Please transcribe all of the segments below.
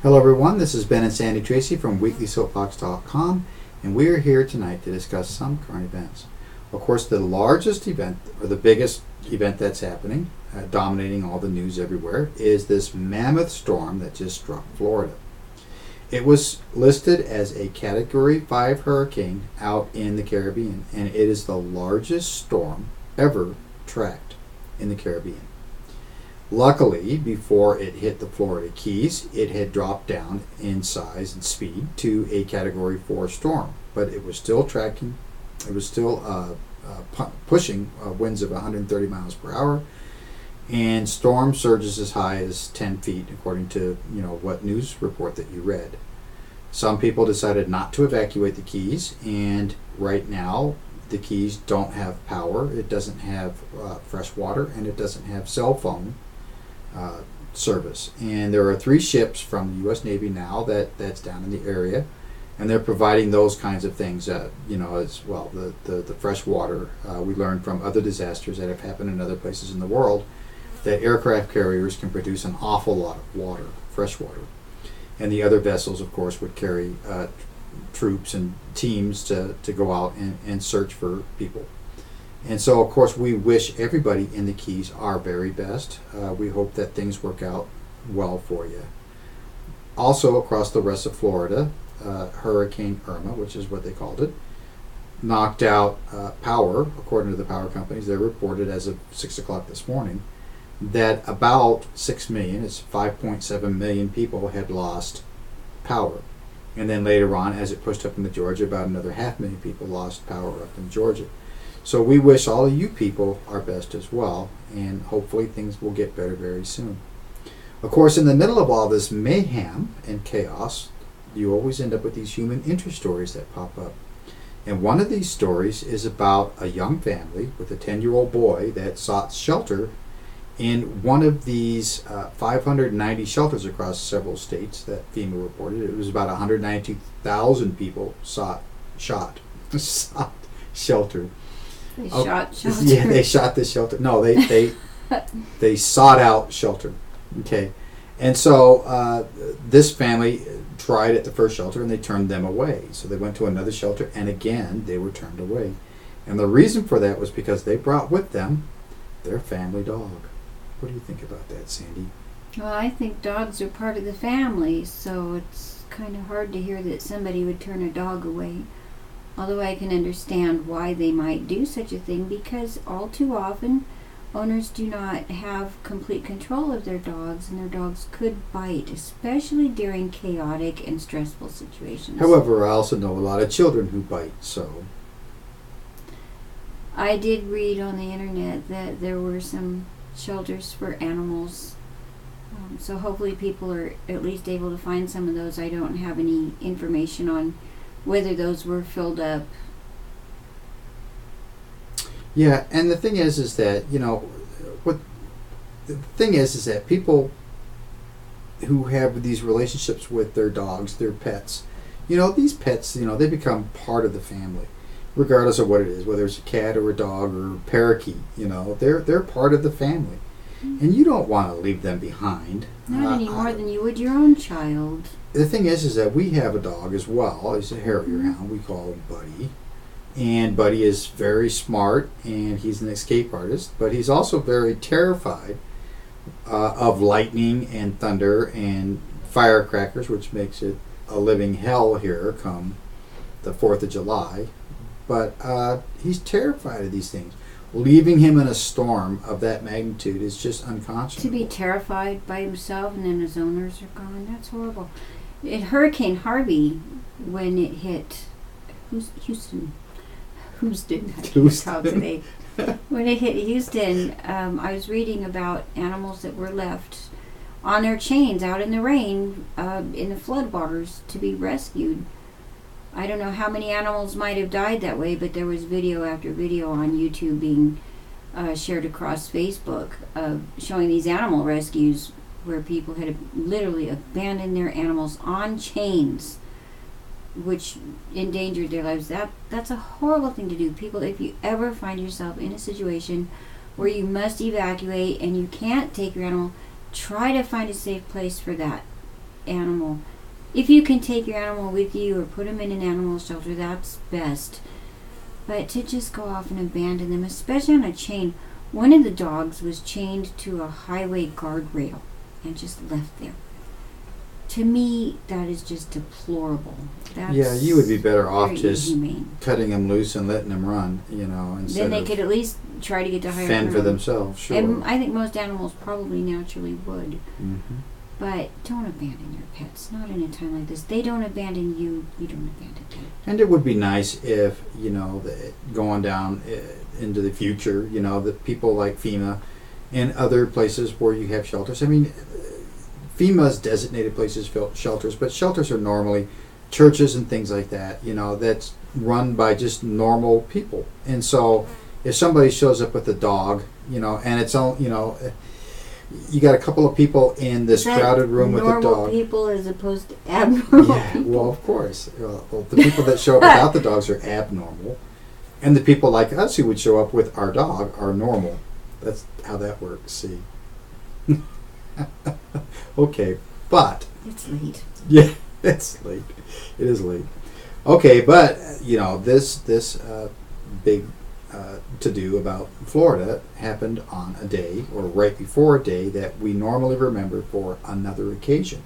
Hello everyone, this is Ben and Sandy Tracy from weeklysoapbox.com, and we are here tonight to discuss some current events. Of course, the largest event, or the biggest event that's happening, dominating all the news everywhere, is this mammoth storm that just struck Florida. It was listed as a Category 5 hurricane out in the Caribbean, and it is the largest storm ever tracked in the Caribbean. Luckily, before it hit the Florida Keys, it had dropped down in size and speed to a Category 4 storm, but it was still tracking. It was still pushing winds of 130 miles per hour, and storm surges as high as 10 feet, according to what news report that you read. Some people decided not to evacuate the Keys, and right now the Keys don't have power. It doesn't have fresh water, and it doesn't have cell phone service. And there are 3 ships from the U.S. Navy now that's down in the area, and they're providing those kinds of things, as well. The fresh water. We learned from other disasters that have happened in other places in the world that aircraft carriers can produce an awful lot of water, fresh water. And the other vessels, of course, would carry troops and teams to go out and search for people. And so, of course, we wish everybody in the Keys our very best. We hope that things work out well for you. Also, across the rest of Florida, Hurricane Irma, which is what they called it, knocked out power. According to the power companies, they reported as of 6 o'clock this morning that about 6 million, it's 5.7 million people had lost power. And then later on, as it pushed up into Georgia, about another 500,000 people lost power up in Georgia. So we wish all of you people our best as well, and hopefully things will get better very soon. Of course, in the middle of all this mayhem and chaos, you always end up with these human interest stories that pop up. And one of these stories is about a young family with a 10-year-old boy that sought shelter in one of these 590 shelters across several states that FEMA reported. It was about 192,000 people sought shelter. They shot shelter. Yeah, they shot this shelter. No, they sought out shelter. Okay, and so this family tried at the first shelter and they turned them away. So they went to another shelter and again they were turned away. And the reason for that was because they brought with them their family dog. What do you think about that, Sandy? Well, I think dogs are part of the family, so it's kind of hard to hear that somebody would turn a dog away. Although I can understand why they might do such a thing, because all too often owners do not have complete control of their dogs, and their dogs could bite, especially during chaotic and stressful situations. However, I also know a lot of children who bite, so. I did read on the internet that there were some shelters for animals, so hopefully people are at least able to find some of those. I don't have any information on whether those were filled up. Yeah, and the thing is that that people who have these relationships with their dogs, their pets, these pets, they become part of the family, regardless of what it is, whether it's a cat or a dog or a parakeet. They're part of the family, and you don't want to leave them behind. Not any more than you would your own child. The thing is that we have a dog as well. He's a Harrier Hound. We call him Buddy. And Buddy is very smart, and he's an escape artist, but he's also very terrified of lightning and thunder and firecrackers, which makes it a living hell here come the 4th of July. But he's terrified of these things. Leaving him in a storm of that magnitude is just unconscionable. To be terrified by himself and then his owners are gone, that's horrible. In Hurricane Harvey, when it hit Houston, I can't talk today. When it hit Houston, I was reading about animals that were left on their chains out in the rain, in the floodwaters, to be rescued. I don't know how many animals might have died that way, but there was video after video on YouTube being shared across Facebook of showing these animal rescues where people had literally abandoned their animals on chains, which endangered their lives. That's a horrible thing to do. People, if you ever find yourself in a situation where you must evacuate and you can't take your animal, try to find a safe place for that. animal, if you can take your animal with you or put them in an animal shelter, that's best. But to just go off and abandon them, especially on a chain. One of the dogs was chained to a highway guardrail and just left there. To me, that is just deplorable. That's you would be better off very just inhumane. cutting them loose and letting them run, instead Then they of could at least try to get to higher fend for ground. themselves. Sure. And I think most animals probably naturally would. Hmm. But don't abandon your pets. Not in a time like this. They don't abandon you. You don't abandon them. And it would be nice if, going down into the future, that people like FEMA and other places where you have shelters. I mean, FEMA's designated places for shelters, but shelters are normally churches and things like that, that's run by just normal people. And so if somebody shows up with a dog, and it's all, you got a couple of people in this crowded room with a dog. Normal people as opposed to abnormal people. Well, of course. Well, the people that show up without the dogs are abnormal. And the people like us who would show up with our dog are normal. That's how that works, see. Okay, but... It's late. Yeah, it's late. It is late. Okay, but, this big to-do about Florida happened on a day, or right before a day, that we normally remember for another occasion.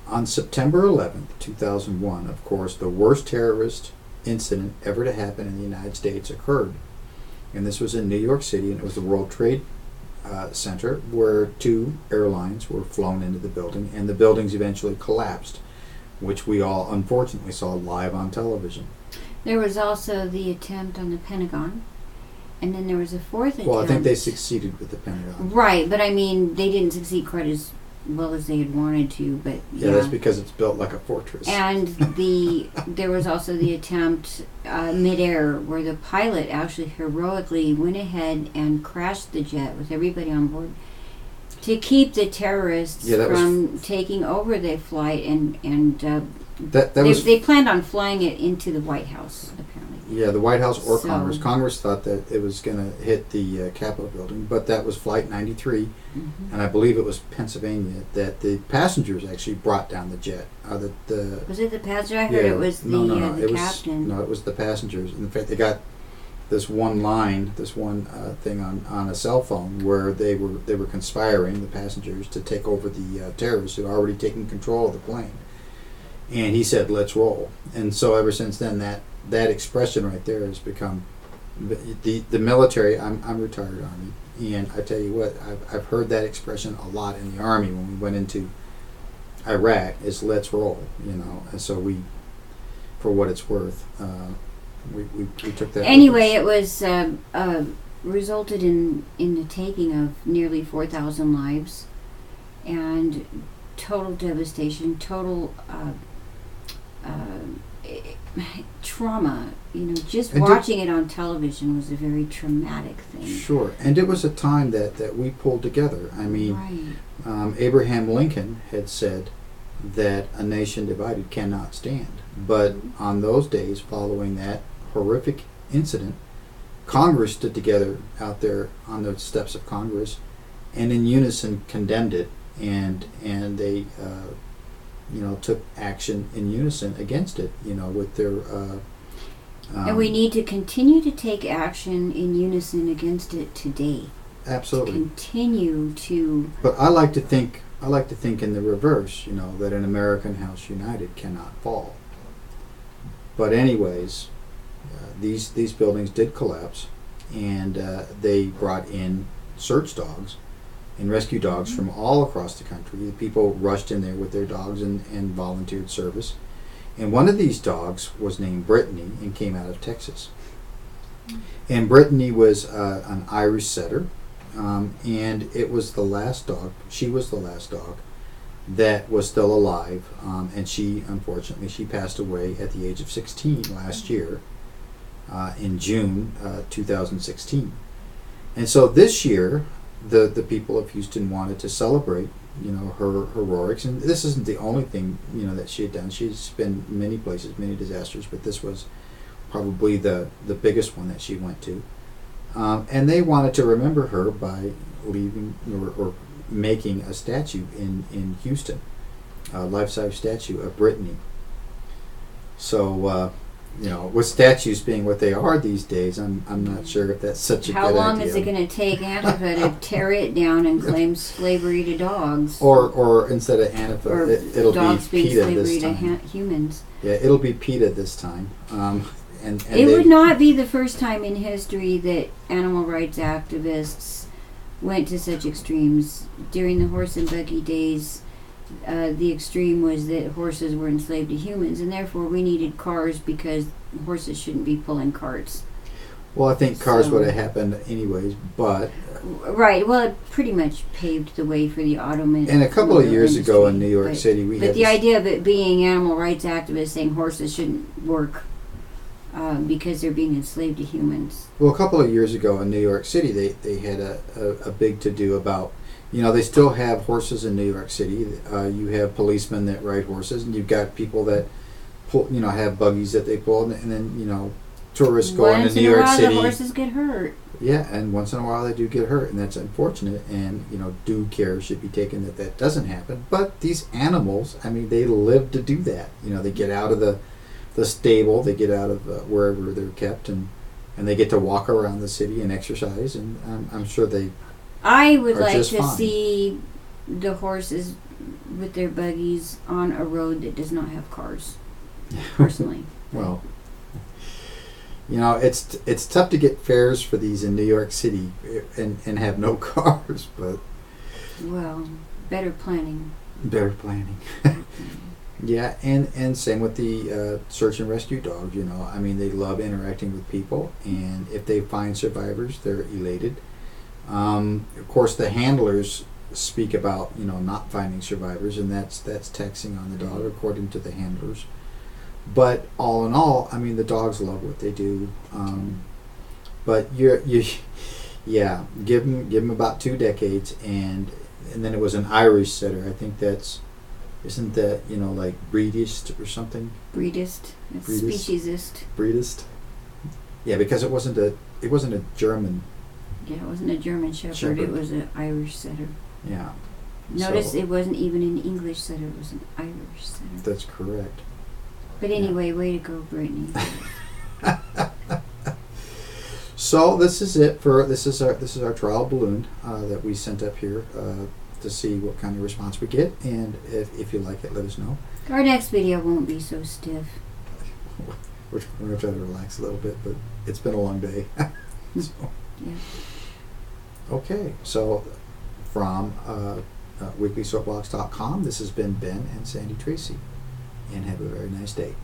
On September 11th, 2001, of course, the worst terrorist incident ever to happen in the United States occurred. And this was in New York City, and it was the World Trade Center, where 2 airlines were flown into the building, and the buildings eventually collapsed, which we all unfortunately saw live on television. There was also the attempt on the Pentagon, and then there was a 4th attempt. Well, I think they succeeded with the Pentagon. Right, but I mean, they didn't succeed quite as well as they had wanted to, but yeah. That's because it's built like a fortress. And there was also the attempt midair where the pilot actually heroically went ahead and crashed the jet with everybody on board to keep the terrorists from taking over the flight, and they planned on flying it into the White House, apparently. Yeah, the White House or Congress. Congress thought that it was going to hit the Capitol building, but that was Flight 93, and I believe it was Pennsylvania that the passengers actually brought down the jet. Was it the passenger? I heard it was the captain. No, it was the passengers. In fact, they got this one thing on a cell phone where they were conspiring, the passengers, to take over the terrorists who had already taken control of the plane. And he said, "Let's roll." And so ever since then, that expression right there has become the military. I'm retired Army, and I tell you what, I've heard that expression a lot in the Army when we went into Iraq. Is "Let's roll," And so we, for what it's worth, we took that. Anyway, it was resulted in the taking of nearly 4,000 lives, and total devastation, total trauma. Just watching it on television was a very traumatic thing. Sure, and it was a time that we pulled together. I mean, right. Abraham Lincoln had said that a nation divided cannot stand. But on those days following that horrific incident, Congress stood together out there on the steps of Congress, and in unison condemned it, and they took action in unison against it, with their... and we need to continue to take action in unison against it today. Absolutely. To continue to... But I like to think in the reverse, that an American house united cannot fall. But anyways, these buildings did collapse, and they brought in search dogs and rescue dogs from all across the country. The people rushed in there with their dogs and volunteered service. And one of these dogs was named Brittany and came out of Texas. And Brittany was an Irish setter, and it was the last dog. She was the last dog that was still alive, and she passed away at the age of 16 last year, in June 2016. And so this year, the people of Houston wanted to celebrate, her heroics, and this isn't the only thing, that she had done. She's been many places, many disasters, but this was probably the biggest one that she went to. And they wanted to remember her by leaving or making a statue in Houston. life-size statue of Brittany. So, with statues being what they are these days, I'm not sure if that's such a good idea. How long is it going to take Antifa to tear it down and claim slavery to dogs? Or instead of Antifa, it'll dogs be being PETA slavery this time. to humans. Yeah, it'll be PETA this time. And it would not be the first time in history that animal rights activists went to such extremes. During the horse and buggy days, the extreme was that horses were enslaved to humans, and therefore we needed cars because horses shouldn't be pulling carts. Well, I think cars would have happened anyways, but... Right, well, it pretty much paved the way for the automobile And a couple of years ago in New York City, we had... But the idea of it being animal rights activists saying horses shouldn't work because they're being enslaved to humans. Well, a couple of years ago in New York City, they had a big to-do about... they still have horses in New York City. You have policemen that ride horses, and you've got people that pull, have buggies that they pull, and then, tourists go into New York City. Once in a while, the horses get hurt. Yeah, and once in a while they do get hurt, and that's unfortunate. And due care should be taken that doesn't happen. But these animals, they live to do that. They get out of the stable, they get out of wherever they're kept, and they get to walk around the city and exercise. And I'm sure they. I would like to fine. see the horses with their buggies on a road that does not have cars. Personally. Well. It's tough to get fares for these in New York City and have no cars, but... Well, better planning. Better planning. Yeah, and same with the search and rescue dogs, they love interacting with people, and if they find survivors, they're elated. Of course, the handlers speak about, not finding survivors, and that's taxing on the dog, according to the handlers. But all in all, the dogs love what they do. But yeah, give them about 2 decades, and then it was an Irish setter. I think isn't that like breedist or something? Breedist, it's speciesist. Breedist. Yeah, because it wasn't a German. Yeah, it wasn't a German shepherd. It was an Irish setter. Yeah. Notice it wasn't even an English setter. It was an Irish setter. That's correct. But anyway, way to go, Brittany. So this is it for this is our trial balloon that we sent up here to see what kind of response we get, and if you like it, let us know. Our next video won't be so stiff. We're going to try to relax a little bit, but it's been a long day. So. Yeah. Okay, so from weeklysoapbox.com, this has been Ben and Sandi Tracy. And have a very nice day.